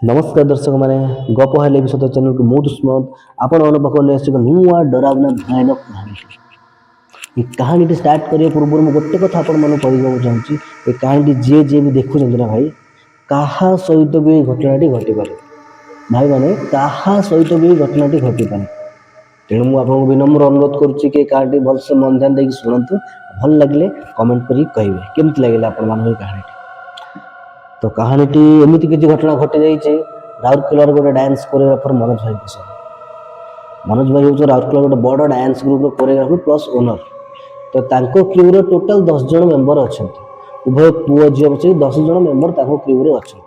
नमस्कार दर्शक मैंने गप हेले भी सत चैनल को मुझ स्मृत आपण मन पाक नुआ डरावना भयानक कहानी ये कहानी स्टार्ट करिया पूर्व मैं गोटे कथा आपण मन कहूँ चाहूँगी ये कहानी जी भी देखुं ना भाई क्या सहित भी घटनाटी घटी पारे भाई मैंने क्या सहित भी घटनाटी घटी पारे तेणु मुझे विनम्र अनुरोध करुच्ची कि कहानी भलसे मन ध्यान देकी शुणु भल लगे कमेंट करें केमती लगे आपण मान कहानी तो कहानीटी एमती किसी घटना घटी जाइए राउरकेलार गोटे डांस कोरियोग्राफर मनोज भाई के सह मनोज भाई हूँ राउरकेला गोटे बड़ dance group choreographer plus owner तो क्रूर टोटाल 10 जन मेंबर अच्छा उभय पुओ झील बस 10 जन मेंबर क्रूरे अच्छा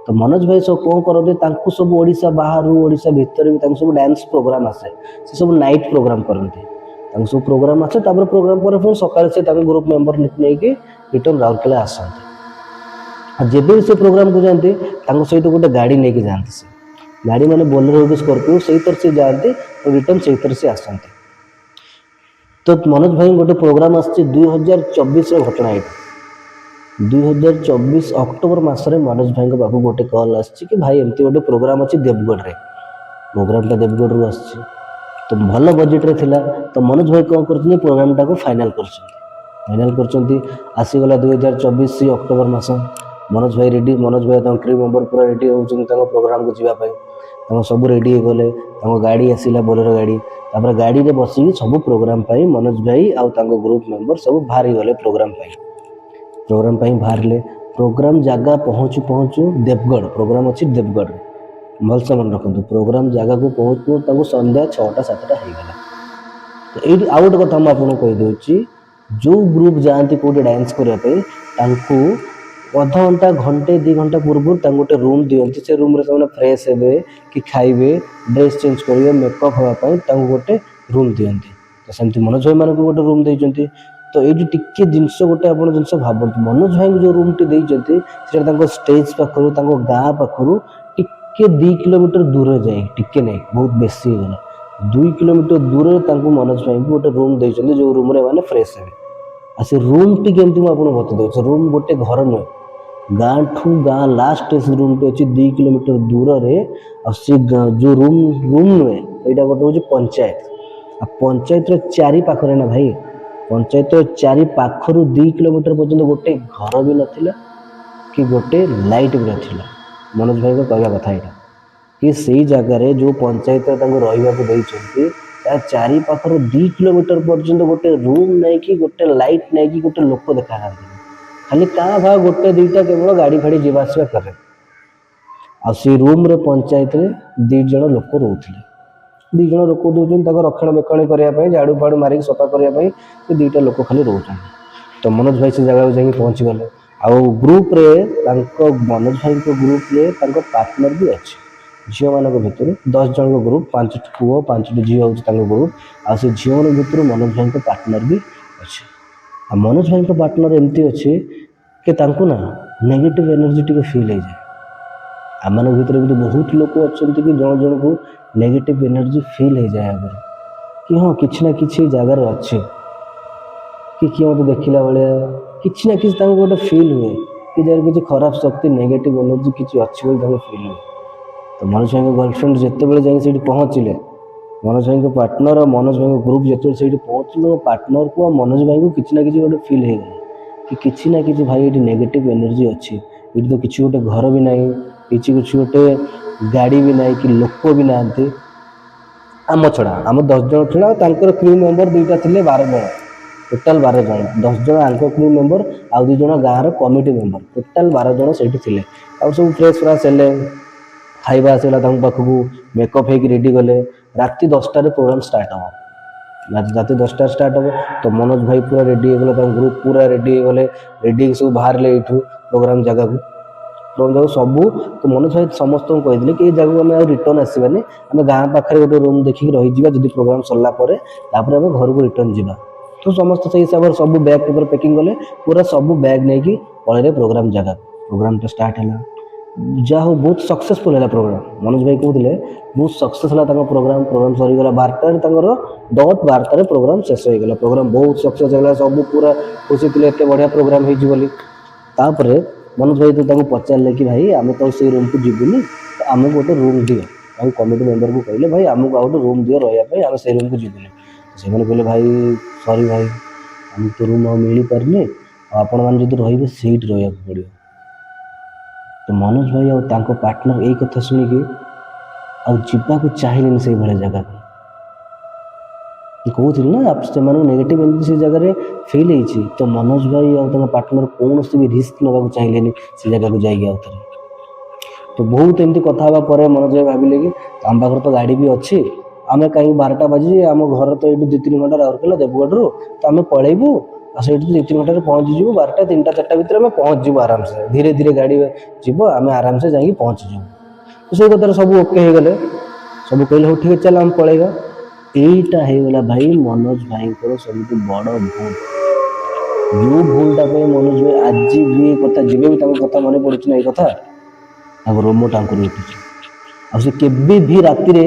तो मनोज भाई सब कौन करते सब ओडिशा बाहर ओडिशा भितर भी सब डांस प्रोग्राम आसे से सब नाइट प्रोग्राम करते सब प्रोग्राम आसे प्रोग्राम पर फिर सकाଳେ से ग्रुप मेंबर नहीं रिटर्न राउरकेला आसते जब भी से प्रोग्राम को जाते सहित गोटे गाड़ी लेके जाते से गाड़ी मैंने बोलेरो हो स्कॉर्पियो से तरह से जाते तो रिटर्न से तरह से आसते तो मनोज भाई गोटे प्रोग्राम आसचे 2024 घटना ये 2024 अक्टोबर मसरे मनोज भाई पाखु गोटे कॉल आसची कि भाई एमती गोटे प्रोग्राम अच्छी देवगढ़ रे प्रोग्राम देवगढ़ रु आसची तो भल बजेट रे थिला तो मनोज भाई कौन कर प्रोग्राम टाक फाइनाल कर आसीगला 2024 अक्टोबर मस मनोज भाई रेडी मनोज भाई क्रू मेंबर पूरा रेडी होती प्रोग्राम को जीवाई सब रेडी हो गले गाड़ी आसला बोलेरो गाड़ी तापर गाड़ी रे बसिकी सब प्रोग्राम पाई मनोज भाई आउ ग्रुप मेंबर सब बाहरी गले प्रोग्राम बाहर प्रोग्राम जगह पहुँचू पहुँचू देवगढ़ प्रोग्राम अच्छी देवगढ़ भलसे मन रखु प्रोग्राम जगह को पहुँचू संध्या 6टा 7टा होगला तो ये आउ गोटे कथा मुझे कहीदे जो ग्रुप जाती कौटे डांस करने अध घंटा घंटे 2 घंटा पूर्व गोटे रूम दिखती से रूम से फ्रेश हे कि खाइबे ड्रेस चेंज करेंगे मेकअप हाँपाई गोटे रूम दिखती तो सेमती मनोज भाई मान गोटे रूम देती तो ये टिके जिनस गोटे आप जिन भावती मनोज भाई जो रूम टी देती स्टेज पाखर गाँ पाखर टिके 2 किलोमीटर दूर जाए टिके नहीं बहुत बेसी होगा 2 किलोमीटर दूर मनोज भाई गोटे रूम देते जो रूम मैंने फ्रेश हे आ से रूम टी केमती मुझे बता दूसरे रूम गोटे घर नुहे गाँ ठू गाँ लास्ट रूम टे अच्छी 2 किलोमीटर दूर रे जो रूम नुहे यहाँ गोटे हूँ पंचायत पंचायत चारि पाखरे ना भाई पंचायत चारि पाखर 2 किलोमीटर पर्यटन गोटे घर भी नाला कि गोटे लाइट भी नाला मनोज भाई को कहवा कथा यहाँ कि सही जगार जो पंचायत रही चारि पाखर 2 किलोमीटर पर्यटन गोटे रूम नहीं कि गोटे लाइट नहीं कि गोटे लोक देखा खाली क्या भा गोटे 2टा केवल गाड़ी फाड़ी जावासवा करे आ रूम रे पंचायत रे 2 जन लोक रोते 2 जन लोक दूसरी रक्षणाबेक्षण करने झाड़ू फाड़ू मारिक सफा करने 2टा लोक खाली रोच तो मनोज भाई से जगह जाकि पहुँची गले आउ ग्रुप रे मनोज भाई ग्रुप रे पार्टनर भी अच्छे झील मान भर 10 जन ग्रुप 5 पुओ 5 झील हूँ ग्रुप आ झील भर मनोज भाई पार्टनर भी अच्छे आ मनोज भाई पार्टनर एमती अच्छे कि ना नेगेटिव एनर्जी टी फिल हो जाए आम भर भी बहुत लोग अच्छा कि जन जन को नेगेटिव एनर्जी फिल हो जाए आगे कि हाँ कि ना कि जगार अच्छे कि किए मत देखला भाया कि ना कि गोटे फिल हुए कि जगह किसी खराब शक्ति नेगेटिव एनर्जी किसी अच्छी फिल हुए तो मनोज भाई गर्लफ्रेंड जिते जाए पहुँचले मनोज भाई पार्टनर और मनोज भाई ग्रुप जो पहुँचल पार्टनर को मनोज भाई को किसी ना कि गोटे फिल हो गला कि किसी ना कि भाई ये नेगेटिव एनर्जी अच्छी ये तो किसी गोटे घर भी ना किसी गोटे गाड़ी भी ना कि लोक भी ना आम छड़ा आम 10 जन छड़ा क्रू मेंबर 2टा थे 12 जन टोटाल 12 जन 10 जन आंक क्रू मेंबर आउ 2 जन गाँव कमिटी मेंबर टोटाल 12 जन से सब फ्रेश फ्राश है खाଇବା आसला पाखक मेकअप हो रेडी गले राति 10टार प्रोग्राम स्टार्ट हम राति 10टा स्टार्ट हम तो मनोज भाई पूरा रेडी हो गले ग्रुप पूरा रेडी हो गले रेडी सब बाहर ले प्रोग्राम जगह को सबू तो मनोज भाई समस्त कहते कि जगह आम रिटर्न आसबानी आम गाँ पाखे गोटे रूम देखिए रही जब प्रोग्राम सरला आम घर को रिटर्न जावा तो समस्त से हिसाब से सब बैग पेपर पैकिंग कले पूरा सब बैग नहीं कि पलैले प्रोग्राम जगह प्रोग्राम तो स्टार्ट है जा हो बहुत सक्सेसफुल है प्रोग्राम मनोज भाई कहते बहुत सक्सेस है प्रोग्राम प्रोग्राम सरीगला 12टार डट 12टार प्रोग्राम शेष होगा प्रोग्राम बहुत सक्सेस है सब पूरा खुशी थे एत बढ़िया प्रोग्राम होली मनोज भाई तो पचारे कि भाई आम तो से रूम को जीवनी ଆମକୁ ଗୋଟେ ରୁମ୍ ଦିଅ। ଆଉ କମିଟି ମେମ୍ବରକୁ କହିଲେ ଭାଇ ଆମକୁ ଆଉ ଗୋଟେ ରୁମ୍ ଦିଅ ରହିବା ପାଇଁ, ଆମେ ସେଇ ରୁମ୍କୁ ଯିବୁନି। ସେମାନେ କହିଲେ ଭାଇ ସରି ଭାଇ ଆମକୁ ତ ରୁମ୍ ଆଉ ମିଳିପାରିନି, ଆଉ ଆପଣମାନେ ଯଦି ରହିବେ ସେଇଠି ରହିବାକୁ ପଡ଼ିବ। ତ ମନୋଜ ଭାଇ ଆଉ ତାଙ୍କ ପାର୍ଟନର ଏଇ କଥା ଶୁଣିକି ଆଉ ଯିବାକୁ ଚାହିଁଲେନି ସେଇଭଳିଆ ଜାଗାକୁ। କହୁଥିଲି ନା ସେମାନଙ୍କୁ ନେଗେଟିଭ୍ ଏମିତି ସେ ଜାଗାରେ ଫିଲ୍ ହେଇଛି, ତ ମନୋଜ ଭାଇ ଆଉ ତାଙ୍କ ପାର୍ଟନର କୌଣସି ବି ରିସ୍କ ନେବାକୁ ଚାହିଁଲେନି ସେ ଜାଗାକୁ ଯାଇକି ଆଉ ଥରେ। ତ ବହୁତ ଏମିତି କଥା ହେବା ପରେ ମନୋଜ ଭାଇ ଭାବିଲେ କି ଆମ ପାଖରେ ତ ଗାଡ଼ି ବି ଅଛି, ଆମେ କାହିଁକି 12ଟା ବାଜି, ଆମ ଘର ତ ଏଇଠୁ 2-3 ଘଣ୍ଟା ରାଉରକେଲା ଦେବଗଡ଼ରୁ, ତ ଆମେ ପଳେଇବୁ ଆଉ ସେଇଠୁ 2-3 ଘଣ୍ଟାରେ ପହଞ୍ଚିଯିବୁ। 12ଟା 3ଟା 4ଟା ଭିତରେ ଆମେ ପହଞ୍ଚିଯିବୁ ଆରାମସେ, ଧୀରେ ଧୀରେ ଗାଡ଼ି ଯିବ, ଆମେ ଆରାମସେ ଯାଇକି ପହଞ୍ଚିଯିବୁ। ତ ସେଇ କଥାରେ ସବୁ ଓକେ ହେଇଗଲେ, ସବୁ କହିଲେ ହଉ ଠିକ୍ ଅଛି ଚାଲ ଆମେ ପଳେଇବା। এইটা ହେଇଗଲା ଭାଇ ମନୋଜ ଭାଇଙ୍କର ସବୁଠୁ ବଡ଼ ଭୁଲ। ଯେଉଁ ଭୁଲଟା ପାଇଁ ମନୋଜ ଭାଇ ଆଜି ବି ଏ କଥା, ଯେବେ ବି ତାଙ୍କ କଥା ମନେ ପଡ଼ୁଛି ନା, ଏ କଥା ତାଙ୍କ ରୋମ ଟାଙ୍କୁରି ଉଠୁଛି। ଆଉ ସେ କେବେ ବି ରାତିରେ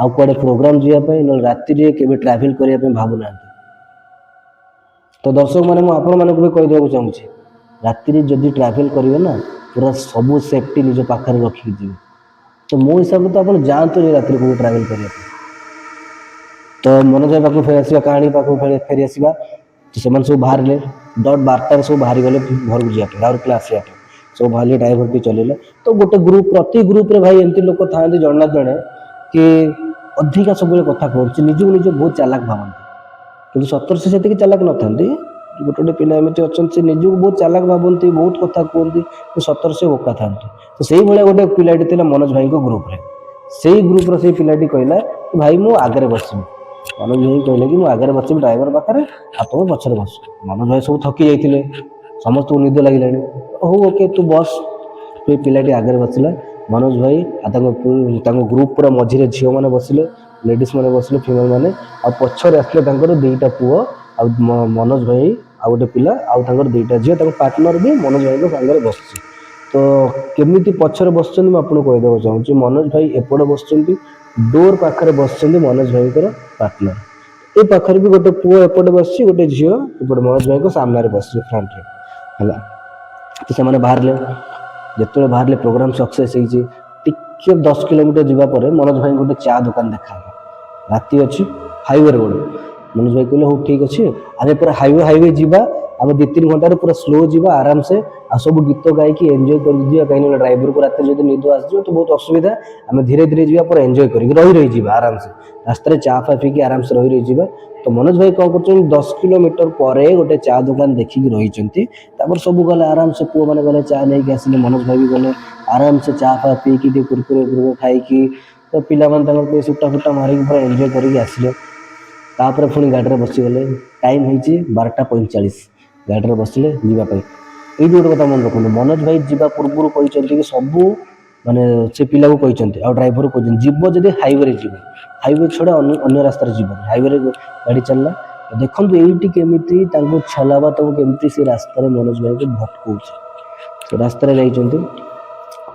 ଆଉ କୁଆଡ଼େ ପ୍ରୋଗ୍ରାମ ଯିବା ପାଇଁ, ନହେଲେ ରାତିରେ କେବେ ଟ୍ରାଭେଲ କରିବା ପାଇଁ ଭାବୁନାହାନ୍ତି। ତ ଦର୍ଶକ ମାନେ ମୁଁ ଆପଣମାନଙ୍କୁ ବି କହିଦେବାକୁ ଚାହୁଁଛି, ରାତିରେ ଯଦି ଟ୍ରାଭେଲ କରିବେ ନା ପୁରା ସବୁ ସେଫ୍ଟି ନିଜ ପାଖରେ ରଖିକି ଯିବେ। ତ ମୋ ହିସାବରେ ତ ଆପଣ ଯାଆନ୍ତୁନି ରାତିରେ କେଉଁ ଟ୍ରାଭେଲ କରିବା ପାଇଁ। ତ ମନୋଜ ଭାଇ ପାଖକୁ ଫେରି ଆସିବା, କାହାଣୀ ପାଖକୁ ଫେରି ଆସିବା। ତ ସେମାନେ ସବୁ ବାହାରିଲେ, 12ଟାରେ ସବୁ ବାହାରିଗଲେ ଘରକୁ ଯିବା ପାଇଁ, ରାଉରକେଲା ଆସିବା ପାଇଁ। ସବୁ ବାହାରିଲେ, ଡ୍ରାଇଭର ବି ଚଲେଇଲେ। ତ ଗୋଟେ ଗ୍ରୁପ, ପ୍ରତି ଗ୍ରୁପରେ ଭାଇ ଏମିତି ଲୋକ ଥାଆନ୍ତି ଜଣେ ନା ଜଣେ କି ଅଧିକା ସବୁବେଳେ କଥା କହୁଛି, ନିଜକୁ ନିଜ ବହୁତ ଚାଲାକ ଭାବନ୍ତି, କିନ୍ତୁ ସତରେ ସେ ସେତିକି ଚାଲାକ ନଥାନ୍ତି। ଗୋଟେ ଗୋଟେ ପିଲା ଏମିତି ଅଛନ୍ତି ସେ ନିଜକୁ ବହୁତ ଚାଲାକ ଭାବନ୍ତି, ବହୁତ କଥା କୁହନ୍ତି, କିନ୍ତୁ ସତରେ ସେ ବୋକା ଥାନ୍ତି। ତ ସେଇଭଳିଆ ଗୋଟେ ପିଲାଟି ଥିଲା ମନୋଜ ଭାଇଙ୍କ ଗ୍ରୁପରେ। ସେଇ ଗ୍ରୁପର ସେଇ ପିଲାଟି କହିଲା ଭାଇ ମୁଁ ଆଗରେ ବସିବି। ମନୋଜ ଭାଇ କହିଲେ କି ମୁଁ ଆଗରେ ବସିବି ଡ୍ରାଇଭର ପାଖରେ, ଆଉ ତମେ ପଛରେ ବସ। ମନୋଜ ଭାଇ ସବୁ ଥକି ଯାଇଥିଲେ, ସମସ୍ତଙ୍କୁ ନିଦ ଲାଗିଲାଣି, ହଉ ଓକେ ତୁ ବସ। ସେ ପିଲାଟି ଆଗରେ ବସିଲା, ମନୋଜ ଭାଇ ଆଉ ତାଙ୍କ ଗ୍ରୁପ ପୁରା ମଝିରେ ଝିଅମାନେ ବସିଲେ, ଲେଡ଼ିଜ ମାନେ ବସିଲେ, ଫିମେଲ ମାନେ, ଆଉ ପଛରେ ଆସିଲେ ତାଙ୍କର 2ଟା ପୁଅ, ଆଉ ମନୋଜ ଭାଇ ଆଉ ଗୋଟେ ପିଲା, ଆଉ ତାଙ୍କର 2ଟା ଝିଅ, ତାଙ୍କ ପାର୍ଟନର ବି ମନୋଜ ଭାଇଙ୍କ ସାଙ୍ଗରେ ବସିଛି। ତ କେମିତି ପଛରେ ବସିଛନ୍ତି ମୁଁ ଆପଣଙ୍କୁ କହିଦେବାକୁ ଚାହୁଁଛି। ମନୋଜ ଭାଇ ଏପଟେ ବସିଛନ୍ତି, ଡୋର ପାଖରେ ବସିଛନ୍ତି ମନୋଜ ଭାଇଙ୍କର ପାର୍ଟନର। ଏ ପାଖରେ ବି ଗୋଟେ ପୁଅ ଏପଟେ ବସିଛି, ଗୋଟେ ଝିଅ ଏପଟେ ମନୋଜ ଭାଇଙ୍କ ସାମ୍ନାରେ ବସିଛି ଫ୍ରଣ୍ଟରେ, ହେଲା। ତ ସେମାନେ ବାହାରିଲେ, ଯେତେବେଳେ ବାହାରିଲେ ପ୍ରୋଗ୍ରାମ ସକ୍ସେସ୍ ହେଇଛି। ଟିକେ 10 କିଲୋମିଟର ଯିବା ପରେ ମନୋଜ ଭାଇଙ୍କୁ ଗୋଟେ ଚା ଦୋକାନ ଦେଖାହେଲା। ରାତି ଅଛି, ହାଇୱେ ରୋଡ଼। ମନୋଜ ଭାଇ କହିଲେ ହଉ ଠିକ୍ ଅଛି, ଆମେ ପୁରା ହାଇୱେ ଯିବା, ଆମେ 2-3 ଘଣ୍ଟାରେ ପୁରା ସ୍ଲୋ ଯିବା ଆରାମସେ, ଆଉ ସବୁ ଗୀତ ଗାଇକି ଏନ୍ଜୟ କରିକି ଯିବା। କାହିଁକିନା ଡ୍ରାଇଭରକୁ ରାତିରେ ଯଦି ନିଦ ଆସିଯିବ ତ ବହୁତ ଅସୁବିଧା, ଆମେ ଧୀରେ ଧୀରେ ଯିବା, ପୁରା ଏନ୍ଜୟ କରିକି ରହିଯିବା ଆରାମସେ, ରାସ୍ତାରେ ଚା ଫା ପିଇକି ଆରାମସେ ରହିଯିବା। ତ ମନୋଜ ଭାଇ କ'ଣ କରୁଛନ୍ତି, 10 କିଲୋମିଟର ପରେ ଗୋଟେ ଚା ଦୋକାନ ଦେଖିକି ରହିଛନ୍ତି। ତାପରେ ସବୁ ଗଲେ ଆରାମସେ, ପୁଅମାନେ ଗଲେ ଚା ନେଇକି ଆସିଲେ, ମନୋଜ ଭାଇ ବି ଗଲେ ଆରାମସେ ଚା ଫା ପିଇକି, ଟିକେ କୁରକୁରେ ଖାଇକି, ତ ପିଲାମାନେ ତାଙ୍କର ଟିକେ ସୁଟା ଫୁଟା ମାରିକି ପୁରା ଏନ୍ଜୟ କରିକି ଆସିଲେ। ତାପରେ ପୁଣି ଗାଡ଼ିରେ ବସିଗଲେ, ଟାଇମ୍ ହେଇଛି 12:45, ଗାଡ଼ିରେ ବସିଲେ ଯିବା ପାଇଁ। ଏଇଠି ଗୋଟେ କଥା ମନେ ରଖନ୍ତୁ, ମନୋଜ ଭାଇ ଯିବା ପୂର୍ବରୁ କହିଛନ୍ତି କି ସବୁ ମାନେ ସେ ପିଲାକୁ କହିଛନ୍ତି, ଆଉ ଡ୍ରାଇଭରକୁ କହିଛନ୍ତି ଯିବ ଯଦି ହାଇୱେରେ ଯିବ, ହାଇୱେ ଛଡ଼ା ଅନ୍ୟ ରାସ୍ତାରେ ଯିବନି। ହାଇୱେରେ ଗାଡ଼ି ଚାଲିଲା। ଦେଖନ୍ତୁ ଏଇଠି କେମିତି ତାଙ୍କୁ ଛଲାବା, ତାଙ୍କୁ କେମିତି ସେ ରାସ୍ତାରେ ମନୋଜ ଭାଇକୁ ଭଟକଉଛି। ସେ ରାସ୍ତାରେ ଯାଇଛନ୍ତି,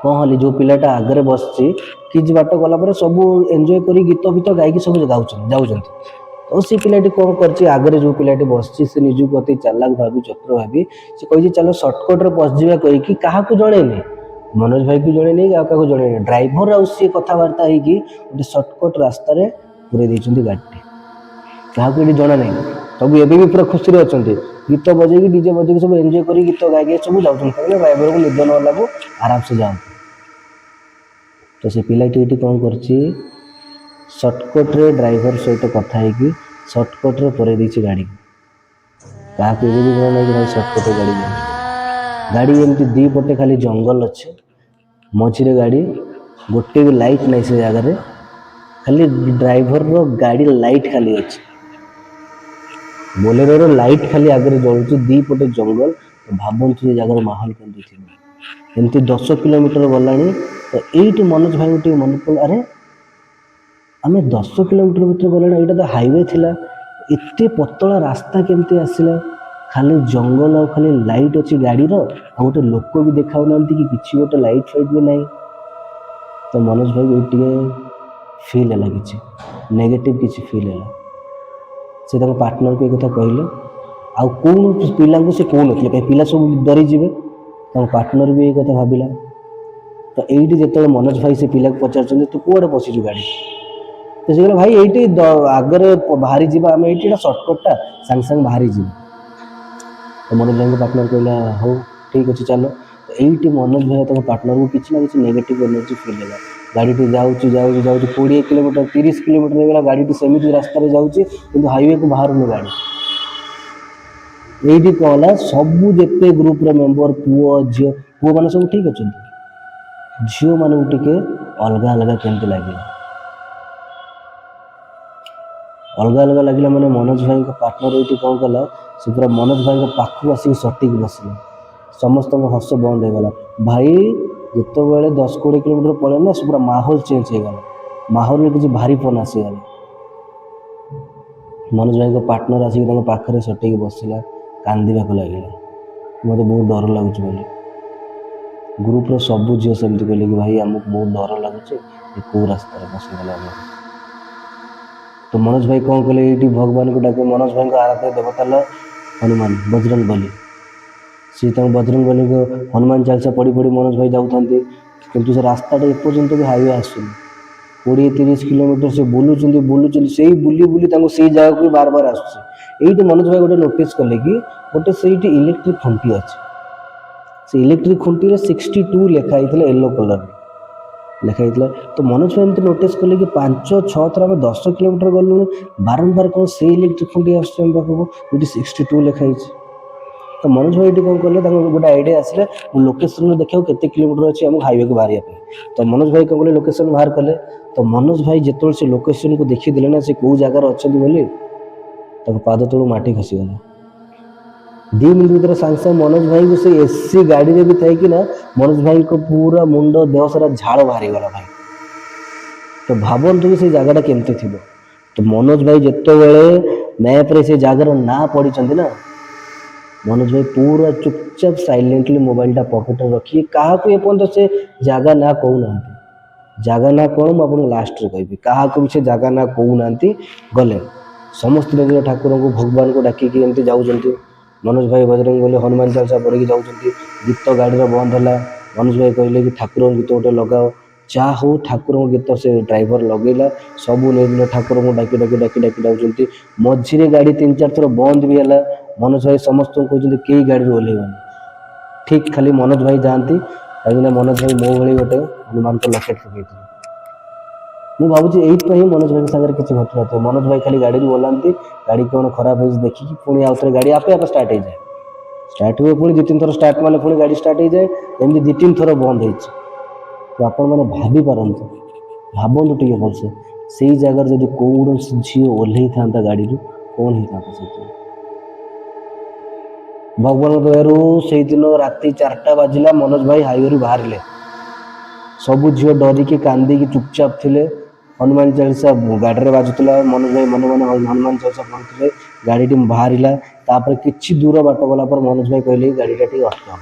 କ'ଣ ହେଲି ଯେଉଁ ପିଲାଟା ଆଗରେ ବସିଛି କିଛି ବାଟ ଗଲା ପରେ ସବୁ ଏନ୍ଜୟ କରି ଗୀତ ଫୀତ ଗାଇକି ସବୁ ଯାଉଛନ୍ତି। ତ ସେ ପିଲାଟି କ'ଣ କରିଛି, ଆଗରେ ଯେଉଁ ପିଲାଟି ବସିଛି ସେ ନିଜକୁ ଅତି ଚାଲାକ ଭାବି, ଚତୁର ଭାବି ସେ କହିଛି ଚାଲ ସର୍ଟକଟ୍ରେ ପଶିଯିବା କହିକି କାହାକୁ ଜଣେଇନି, ମନୋଜ ଭାଇକୁ ଜଣେଇନି, ଆଉ କାହାକୁ ଜଣେଇନି, ଡ୍ରାଇଭର ଆଉ ସିଏ କଥାବାର୍ତ୍ତା ହେଇକି ଗୋଟେ ସର୍ଟକଟ୍ ରାସ୍ତାରେ ପୁରେଇ ଦେଇଛନ୍ତି ଗାଡ଼ିଟି। କାହାକୁ ଏଠି ଜଣା ନାହିଁ। ସବୁ ଏବେ ବି ପୁରା ଖୁସିରେ ଅଛନ୍ତି, ଗୀତ ବଜେଇକି ଡିଜେ ବଜେଇକି ସବୁ ଏନ୍ଜୟ କରି ଗୀତ ଗାଇକି ସବୁ ଯାଉଛନ୍ତି, କାହିଁକିନା ଡ୍ରାଇଭରକୁ ନିଦ ନ ଲାଗୁ, ଆରାମସେ ଯାଆନ୍ତୁ। ତ ସେ ପିଲାଟି ଏଠି କ'ଣ କରିଛି, ସର୍ଟକଟ୍ରେ ଡ୍ରାଇଭର ସହିତ କଥା ହେଇକି ସର୍ଟକଟ୍ରେ ପୁରେଇ ଦେଇଛି ଗାଡ଼ିକୁ। କାହାକୁ ଏବେ ବି ଜଣା ନାହିଁ କି ଭାଇ ସର୍ଟକଟ୍ରେ ଗାଡ଼ି ଯାଉଛି। ଗାଡ଼ି ଏମିତି 2 ପଟେ ଖାଲି ଜଙ୍ଗଲ ଅଛି, ମଝିରେ ଗାଡ଼ି, ଗୋଟେ ବି ଲାଇଟ୍ ନାହିଁ ସେ ଜାଗାରେ, ଖାଲି ଡ୍ରାଇଭରର ଗାଡ଼ି ଲାଇଟ୍ ଖାଲି ଅଛି, ବୋଲେରୋର ଲାଇଟ୍ ଖାଲି ଆଗରେ ଜଳୁଛି, 2 ପଟେ ଜଙ୍ଗଲ। ଭାବନ୍ତୁ ସେ ଜାଗାର ମାହୋଲ କେମିତି ଥିବ। ଏମିତି 10 କିଲୋମିଟର ଗଲାଣି, ତ ଏଇଠି ମନୋଜ ଭାଇଙ୍କୁ ଟିକେ ମନେ ପଡ଼ିଲା, ଆରେ ଆମେ 10 କିଲୋମିଟର ଭିତରେ ଗଲାଣି, ଏଇଟା ତ ହାଇୱେ ଥିଲା, ଏତେ ପତଳା ରାସ୍ତା କେମିତି ଆସିଲା, ଖାଲି ଜଙ୍ଗଲ ଆଉ ଖାଲି ଲାଇଟ୍ ଅଛି ଗାଡ଼ିର, ଆଉ ଗୋଟେ ଲୋକ ବି ଦେଖାଉନାହାନ୍ତି କି କିଛି ଗୋଟେ ଲାଇଟ୍ ଫାଇଟ୍ ବି ନାହିଁ। ତ ମନୋଜ ଭାଇ ଏଇଠି ଟିକେ ଫିଲ୍ ହେଲା, କିଛି ନେଗେଟିଭ୍ କିଛି ଫିଲ୍ ହେଲା। ସେ ତାଙ୍କ ପାର୍ଟନରକୁ ଏ କଥା କହିଲେ, ଆଉ କେଉଁ ପିଲାଙ୍କୁ ସେ କହୁନଥିଲେ, କାହିଁ ପିଲା ସବୁ ଡରିଯିବେ। ତାଙ୍କ ପାର୍ଟନର ବି ଏ କଥା ଭାବିଲା। तो এইটি যেତେବେଳେ मनोज भाई से पिला पचार तू कौड़े पशिचु गाड़ी तो से भाई ये आगे बाहरी जा आम ये सर्टकटा सांगे सांगे बाहरी जा तो मनोज भाई पार्टनर कहला हो ठीक अच्छे चलो तो ये मनोज भाई तक पार्टनर को किसी ना कि नेगेटिव एनर्जी फिल है गाड़ी जाऊँगी 20 किलोमीटर 30 किलोमीटर होगा गाड़ी सेमती रास्तार जाऊँगी कि हाईवे को बाहर गाड़ी ये कौन है सबू जिते ग्रुप मेम्बर पुओ झी पुओ मैंने सब ठीक अच्छा झील मानू टे अलग अलग केमती लगे अलग अलग लगे मैंने मनोज भाई पार्टनर ये कौन कला से पूरा मनोज भाई पाखक आसिक सटिक बसला समस्त हस बंद हो गला भाई जिते बड़े 10-20 किलोमीटर पड़े ना से पूरा माहौल चेंज हो गला माहौल में किसी भारीपन आसीगला मनोज भाई पार्टनर आसिक पाखे सटिक बसला कांदीवाक लगे मत बहुत डर लगुच बोली ग्रुप रो सब झील सेमती कहले कि भाई आमको बहुत डर लगुचे कौ रास्तार पशिगला तो मनोज भाई कौन कले ये भगवान को डाके मनोज भाई को आराध्य देवता हनुमान बजरंग बली सी बजरंग बली को हनुमान चालीसा पढ़ी पढ़ी मनोज भाई जाऊँ किंतु से रास्ता एपर्यंत भी हाईवे आसुनी 20-30 किलोमीटर से बुलूँ से बुली बुली से जगह को बार बार आसुचे ये मनोज भाई गोटे नोटिस कले कि गोटे से इलेक्ट्रिक खुंटी अच्छे से इलेक्ट्रिक खुंटी 62 लिखाई येलो कलर लिखाई तो मनोज भाई एमती नोटिस कले कि 5-6 थर आम 10 किलोमीटर गलु बारंबार कौन से इलेक्ट्रिक खुंटी आसपाखक 62 लिखाई तो मनोज भाई कौन कले गोटे आइडिया आसला लोकेशन देखा केते किलोमीटर अच्छे आम हाईवे को बाहर तो मनोज भाई कौन कले लोकेशन बाहर कले तो मनोज भाई जिते से लोकेशन को देखीदे ना से कौ जगार अच्छा बोली पाद तलू माटी खसीगला 2 मिनट भर सांगे सांगे मनोज भाई को से एसी गाड़ी में भी थी ना मनोज भाई को पूरा मुंड देह सारा झाड़ बाहरी गला भाई तो भावतु कि से जगह केमती थी तो मनोज भाई जिते मैप रे से जगार ना पढ़ी ना मनोज भाई पूरा चुपचाप साइलेंटली मोबाइलटा पकेट रखिए क्या एपर्तंत से जगह ना कहूना जगह ना कौन मुझे लास्ट रे कहि क्या भी से जगह ना कहूना गले समस्त ठाकुर को भगवान को डाकिकी एमती जाऊँच मनोज भाई बजरंग बली हनुमान चालीसा पढ़ी जाऊँगी गीत गाड़ी बंद है मनोज भाई कहले कि ठाकुर गीत गोटे लगाओ जहाँ हो ठाकुर गीत से ड्राइवर लगेला सबू नहीं ठाकुर को डाकी डाकी डाकी डाकी जाऊँच मझीरे गाड़ी 3-4 थर बंद भी है मनोज भाई समस्त कहते कई गाड़ी ओह्लैबानी ठीक खाली मनोज भाई जाती कहीं मनोज भाई मो भाई गोटे हनुमान को लकेट पकई मुझे भावी यही मनोज भाई सागर किसी घटना थे मनोज भाई खाली गाड़ी ओह्लांती गाड़ी कौन खराब हो देखिए पुणी आउ थे गाड़ी आपे आप स्टार्ट हो जाए स्टार्ट हुए पुणी 2-3 थर स्टार्ट मारे पुणी गाड़ी स्टार्ट हो जाए एमती 2-3 थर बंद हो तो आपण मैंने भाभी पारतु भावतु टे भलसे से जगार जब कौन झील ओह्लई था गाड़ी कौन होता से भगवान दयारू से दिन राति 4टा बाजिला मनोज भाई हाईवे बाहर सबू झील डरिकी कांदिकी चुपचाप थे हनुमान चालीसा गाड़ी बाजुला मनोज भाई मन मन हनुमान चालीसा पढ़ुते गाड़ी बाहर किसी दूर बाट गला मनोज भाई कहले गाड़ीटा टे अटका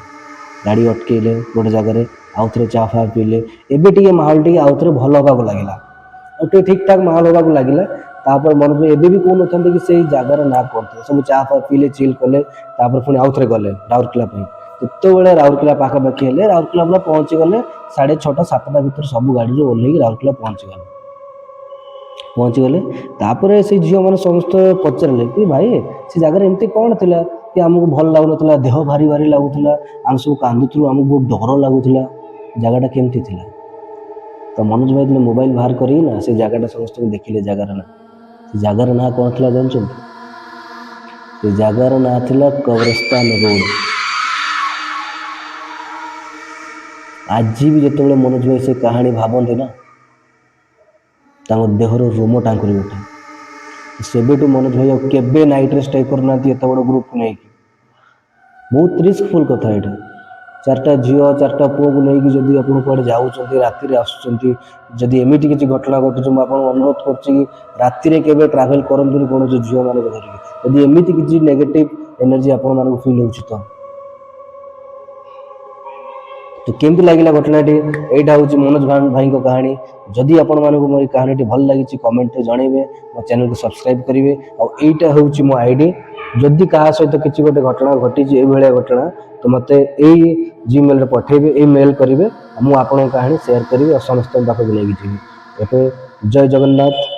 गाड़ी अटकेले गोटे जगह आउ थे चा फा पीले एवं माहौल टे आउ थे भल हाँ लगे ठीक ठाक माहौल हाँ लगे मनोज भाई एवं भी कहूँ था कि से जगार ना करते सब चा फा पीले चिल कले पुणी आउ थे गले राउरकेला जिते राउरकेला पाखापाखि हेले राउरकेला पूरा पहुँची गले 6:30-7टा भर सब गाड़ी ओह्लैक राउरकेला पहुँची गले तापर से झील मैंने समस्त पचारे कि भाई से जगार एमती कौन थी कि आमको भल लगुना देह भारी भारी लगुला आम सब कांदुलु आमको बहुत डर लगुला जगहटा केमती थी तो मनोज भाई जो मोबाइल बाहर करी ना से जगहटा समस्त देखिले जगार ना से जगार ना कौन थी जानते से जगार ना थी कब्रस्तान रोड आज भी जिते मनोज भाई से कहानी भावती ना देहर रोम टांकुरी उठे सेबेटू मनोज भाई केबे नाइट रे स्टे करना एत बड़ ग्रुप को लेकिन बहुत रिस्कफुल कथा यहाँ 4टा झील 4टा पुओ को लेकिन जदि आप कड़े जाऊँच राति आसुँच एमती किसी घटना घटुच मुझे अनुरोध कर ट्राभेल करूँ कौन झील मान धरिकी जदि एमती किसी नेगेटिव एनर्जी आपण मानक फिल हो तो केमती लगिला घटनाटी यहाँ हूँ मनोज भाई कहानी जदि आपण मानक मो कहानी भल लगी कमेंट जनइबे मो चैनल को सब्सक्राइब करेंगे और यहाँ हूँ मो आईडी जदि क्या सहित किसी गोटे घटना घटी भाया घटना तो मत यही जीमेल पठेबे ये मेल करेंगे मुझे आपण कहानी सेयार करी और समस्त पाखक लेकिन जी जय जगन्नाथ।